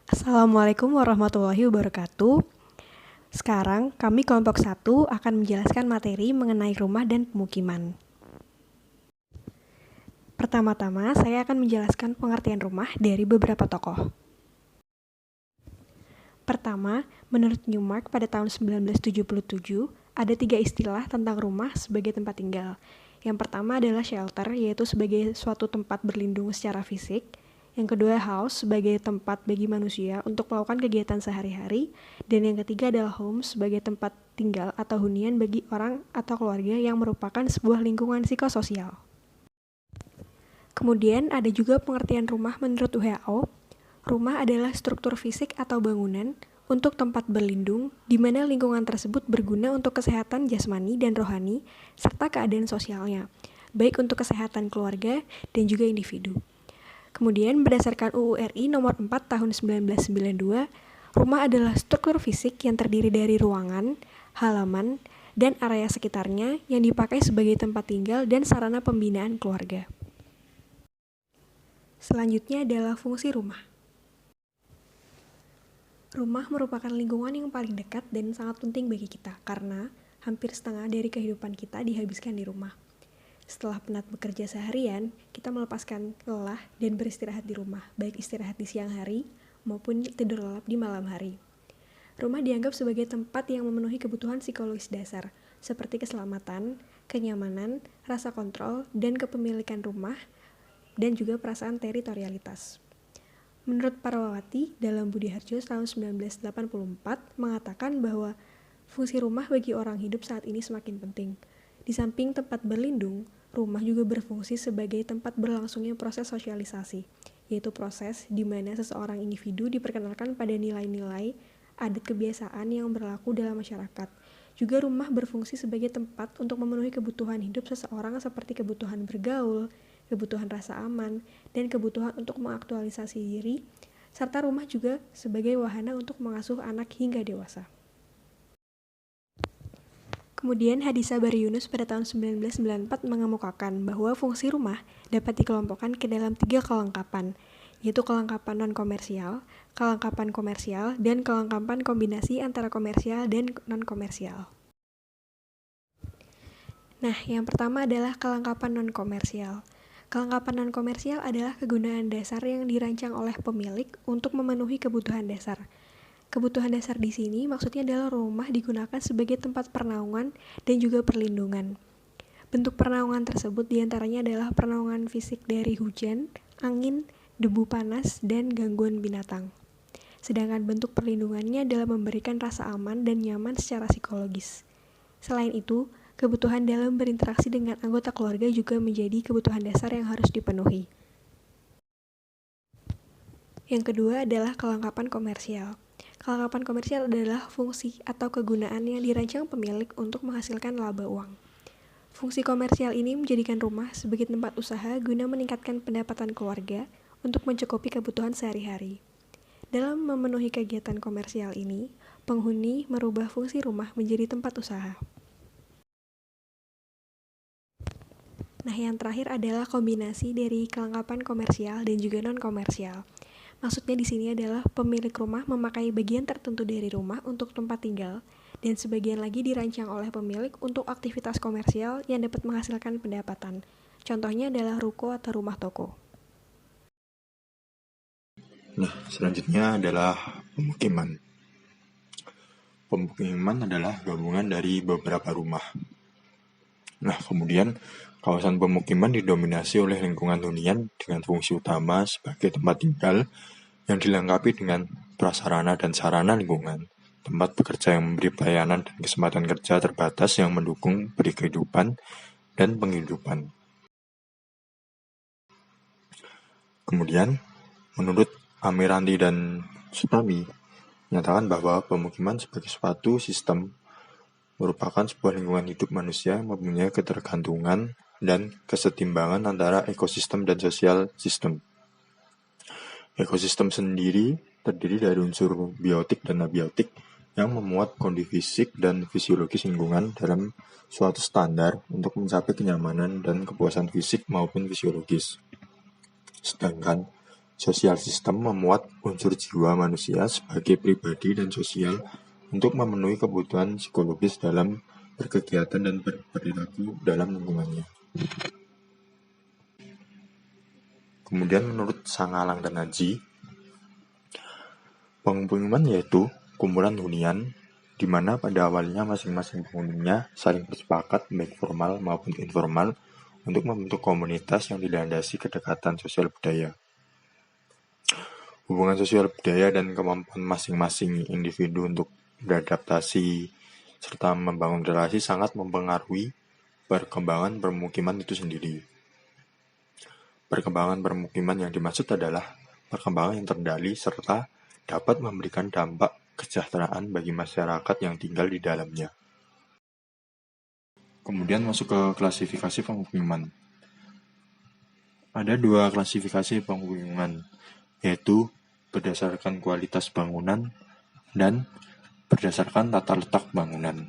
Assalamualaikum warahmatullahi wabarakatuh. Sekarang kami kelompok 1 akan menjelaskan materi mengenai rumah dan pemukiman. Pertama-tama, saya akan menjelaskan pengertian rumah dari beberapa tokoh. Pertama, menurut Newmark pada tahun 1977, ada 3 istilah tentang rumah sebagai tempat tinggal. Yang pertama adalah shelter, yaitu sebagai suatu tempat berlindung secara fisik. Yang kedua, house sebagai tempat bagi manusia untuk melakukan kegiatan sehari-hari. Dan yang ketiga adalah home sebagai tempat tinggal atau hunian bagi orang atau keluarga yang merupakan sebuah lingkungan psikososial. Kemudian ada juga pengertian rumah menurut WHO. Rumah adalah struktur fisik atau bangunan untuk tempat berlindung, di mana lingkungan tersebut berguna untuk kesehatan jasmani dan rohani, serta keadaan sosialnya, baik untuk kesehatan keluarga dan juga individu. Kemudian berdasarkan UU RI nomor 4 tahun 1992, rumah adalah struktur fisik yang terdiri dari ruangan, halaman, dan area sekitarnya yang dipakai sebagai tempat tinggal dan sarana pembinaan keluarga. Selanjutnya adalah fungsi rumah. Rumah merupakan lingkungan yang paling dekat dan sangat penting bagi kita, karena hampir setengah dari kehidupan kita dihabiskan di rumah. Setelah penat bekerja seharian, kita melepaskan lelah dan beristirahat di rumah, baik istirahat di siang hari maupun tidur lelap di malam hari. Rumah dianggap sebagai tempat yang memenuhi kebutuhan psikologis dasar, seperti keselamatan, kenyamanan, rasa kontrol, dan kepemilikan rumah, dan juga perasaan teritorialitas. Menurut Parwawati, dalam Budi Harjo tahun 1984 mengatakan bahwa fungsi rumah bagi orang hidup saat ini semakin penting. Di samping tempat berlindung, rumah juga berfungsi sebagai tempat berlangsungnya proses sosialisasi, yaitu proses di mana seseorang individu diperkenalkan pada nilai-nilai, adat kebiasaan yang berlaku dalam masyarakat. Juga rumah berfungsi sebagai tempat untuk memenuhi kebutuhan hidup seseorang seperti kebutuhan bergaul, kebutuhan rasa aman, dan kebutuhan untuk mengaktualisasi diri, serta rumah juga sebagai wahana untuk mengasuh anak hingga dewasa. Kemudian Hadisa Bari Yunus pada tahun 1994 mengemukakan bahwa fungsi rumah dapat dikelompokkan ke dalam 3 kelengkapan, yaitu kelengkapan non-komersial, kelengkapan komersial, dan kelengkapan kombinasi antara komersial dan non-komersial. Nah, yang pertama adalah kelengkapan non-komersial. Kelengkapan non-komersial adalah kegunaan dasar yang dirancang oleh pemilik untuk memenuhi kebutuhan dasar. Kebutuhan dasar di sini maksudnya adalah rumah digunakan sebagai tempat pernaungan dan juga perlindungan. Bentuk pernaungan tersebut diantaranya adalah pernaungan fisik dari hujan, angin, debu panas, dan gangguan binatang. Sedangkan bentuk perlindungannya adalah memberikan rasa aman dan nyaman secara psikologis. Selain itu, kebutuhan dalam berinteraksi dengan anggota keluarga juga menjadi kebutuhan dasar yang harus dipenuhi. Yang kedua adalah kelengkapan komersial. Kelengkapan komersial adalah fungsi atau kegunaan yang dirancang pemilik untuk menghasilkan laba uang. Fungsi komersial ini menjadikan rumah sebagai tempat usaha guna meningkatkan pendapatan keluarga untuk mencukupi kebutuhan sehari-hari. Dalam memenuhi kegiatan komersial ini, penghuni merubah fungsi rumah menjadi tempat usaha. Nah, yang terakhir adalah kombinasi dari kelengkapan komersial dan juga non-komersial. Maksudnya di sini adalah pemilik rumah memakai bagian tertentu dari rumah untuk tempat tinggal, dan sebagian lagi dirancang oleh pemilik untuk aktivitas komersial yang dapat menghasilkan pendapatan. Contohnya adalah ruko atau rumah toko. Nah, selanjutnya adalah pemukiman. Pemukiman adalah gabungan dari beberapa rumah. Nah, kemudian kawasan pemukiman didominasi oleh lingkungan hunian dengan fungsi utama sebagai tempat tinggal yang dilengkapi dengan prasarana dan sarana lingkungan, tempat bekerja yang memberi pelayanan dan kesempatan kerja terbatas yang mendukung kehidupan dan penghidupan. Kemudian, menurut Amiranti dan Sutami, menyatakan bahwa pemukiman sebagai suatu sistem merupakan sebuah lingkungan hidup manusia yang mempunyai ketergantungan dan kesetimbangan antara ekosistem dan sosial sistem. Ekosistem sendiri terdiri dari unsur biotik dan abiotik yang memuat kondisi fisik dan fisiologis lingkungan dalam suatu standar untuk mencapai kenyamanan dan kepuasan fisik maupun fisiologis. Sedangkan Sosial sistem memuat unsur jiwa manusia sebagai pribadi dan sosial untuk memenuhi kebutuhan psikologis dalam berkegiatan dan berperilaku dalam lingkungannya. Kemudian menurut Sangalang dan Aji, pemukiman yaitu kumpulan hunian di mana pada awalnya masing-masing penghuninya saling bersepakat baik formal maupun informal untuk membentuk komunitas yang dilandasi kedekatan sosial budaya. Hubungan sosial budaya dan kemampuan masing-masing individu untuk beradaptasi serta membangun relasi sangat mempengaruhi perkembangan permukiman itu sendiri. Perkembangan permukiman yang dimaksud adalah perkembangan yang terkendali serta dapat memberikan dampak kesejahteraan bagi masyarakat yang tinggal di dalamnya. Kemudian masuk ke klasifikasi pemukiman. Ada 2 klasifikasi pemukiman, yaitu berdasarkan kualitas bangunan dan berdasarkan tata letak bangunan.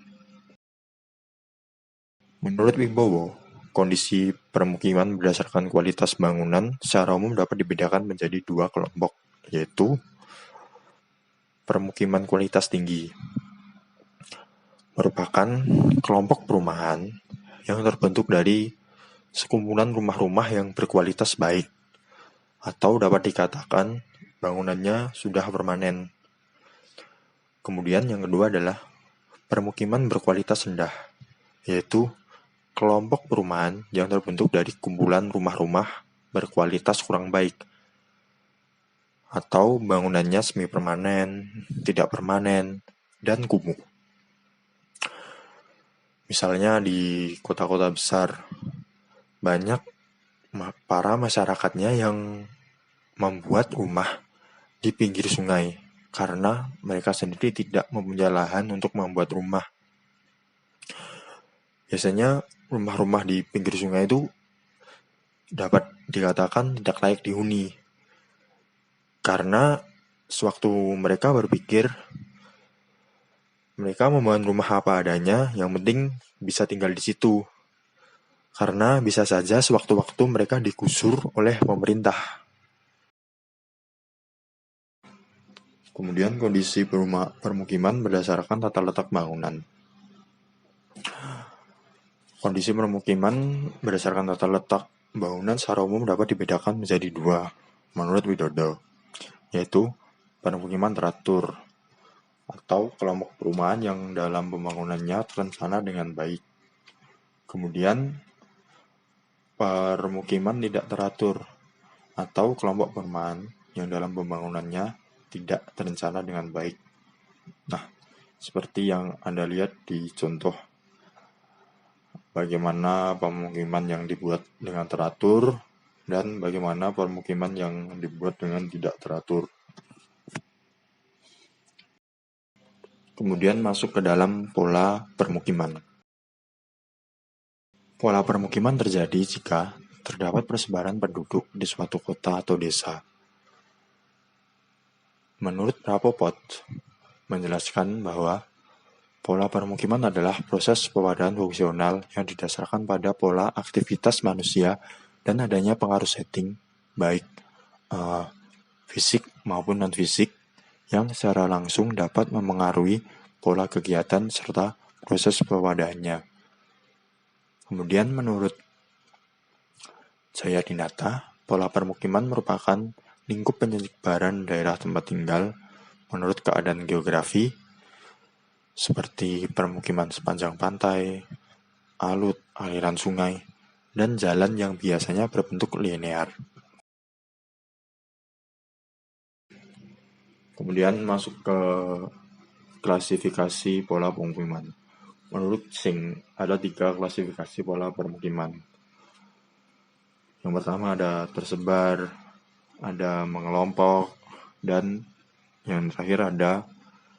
Menurut Wibowo, kondisi permukiman berdasarkan kualitas bangunan secara umum dapat dibedakan menjadi 2 kelompok, yaitu permukiman kualitas tinggi merupakan kelompok perumahan yang terbentuk dari sekumpulan rumah-rumah yang berkualitas baik, atau dapat dikatakan bangunannya sudah permanen. Kemudian yang kedua adalah permukiman berkualitas rendah, yaitu kelompok perumahan yang terbentuk dari kumpulan rumah-rumah berkualitas kurang baik, atau bangunannya semi permanen, tidak permanen, dan kumuh. Misalnya di kota-kota besar, banyak para masyarakatnya yang membuat rumah di pinggir sungai karena mereka sendiri tidak mempunyai lahan untuk membuat rumah. Biasanya rumah-rumah di pinggir sungai itu dapat dikatakan tidak layak dihuni karena sewaktu mereka berpikir mereka membangun rumah apa adanya, yang penting bisa tinggal di situ. Karena bisa saja sewaktu-waktu mereka digusur oleh pemerintah. Kemudian kondisi permukiman berdasarkan tata letak bangunan. Kondisi permukiman berdasarkan tata letak bangunan secara umum dapat dibedakan menjadi 2 menurut Widodo, yaitu permukiman teratur atau kelompok perumahan yang dalam pembangunannya terencana dengan baik. Kemudian permukiman tidak teratur atau kelompok perumahan yang dalam pembangunannya tidak terencana dengan baik. Nah, seperti yang Anda lihat di contoh bagaimana pemukiman yang dibuat dengan teratur dan bagaimana permukiman yang dibuat dengan tidak teratur. Kemudian masuk ke dalam pola permukiman. Pola permukiman terjadi jika terdapat persebaran penduduk di suatu kota atau desa. Menurut Rapoport, menjelaskan bahwa pola permukiman adalah proses pewadaan fungsional yang didasarkan pada pola aktivitas manusia dan adanya pengaruh setting, baik fisik maupun non-fisik, yang secara langsung dapat memengaruhi pola kegiatan serta proses pewadaannya. Kemudian menurut Jayadinata, pola permukiman merupakan lingkup penyebaran daerah tempat tinggal menurut keadaan geografi, seperti permukiman sepanjang pantai, alut, aliran sungai, dan jalan yang biasanya berbentuk linear. Kemudian masuk ke klasifikasi pola pemukiman. Menurut Singh, ada 3 klasifikasi pola permukiman. Yang pertama ada tersebar, ada mengelompok, dan yang terakhir ada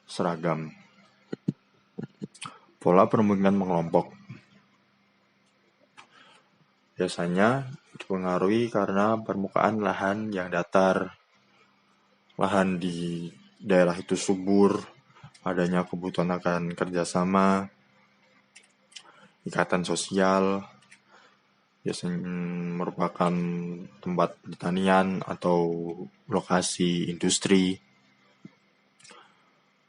seragam. Pola permukiman mengelompok biasanya dipengaruhi karena permukaan lahan yang datar, lahan di daerah itu subur, adanya kebutuhan akan kerjasama, ikatan sosial, biasanya merupakan tempat pertanian atau lokasi industri.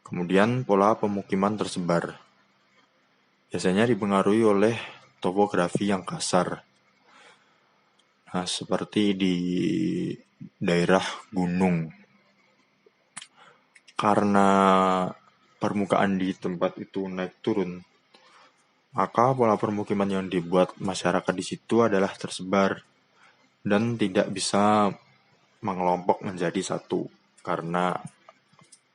Kemudian pola pemukiman tersebar biasanya dipengaruhi oleh topografi yang kasar. Nah, seperti di daerah gunung. Karena permukaan di tempat itu naik turun, maka pola permukiman yang dibuat masyarakat di situ adalah tersebar dan tidak bisa mengelompok menjadi satu karena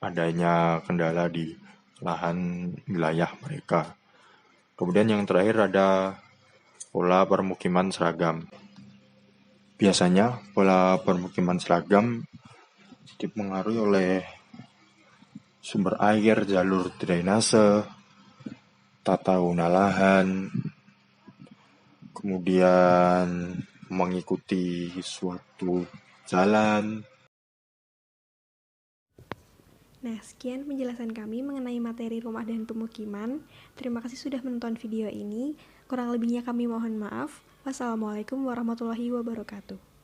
adanya kendala di lahan wilayah mereka. Kemudian yang terakhir ada pola permukiman seragam. Biasanya pola permukiman seragam dipengaruhi oleh sumber air, jalur drainase, tata guna lahan, kemudian mengikuti suatu jalan. Nah, sekian penjelasan kami mengenai materi rumah dan pemukiman. Terima kasih sudah menonton video ini. Kurang lebihnya kami mohon maaf. Wassalamualaikum warahmatullahi wabarakatuh.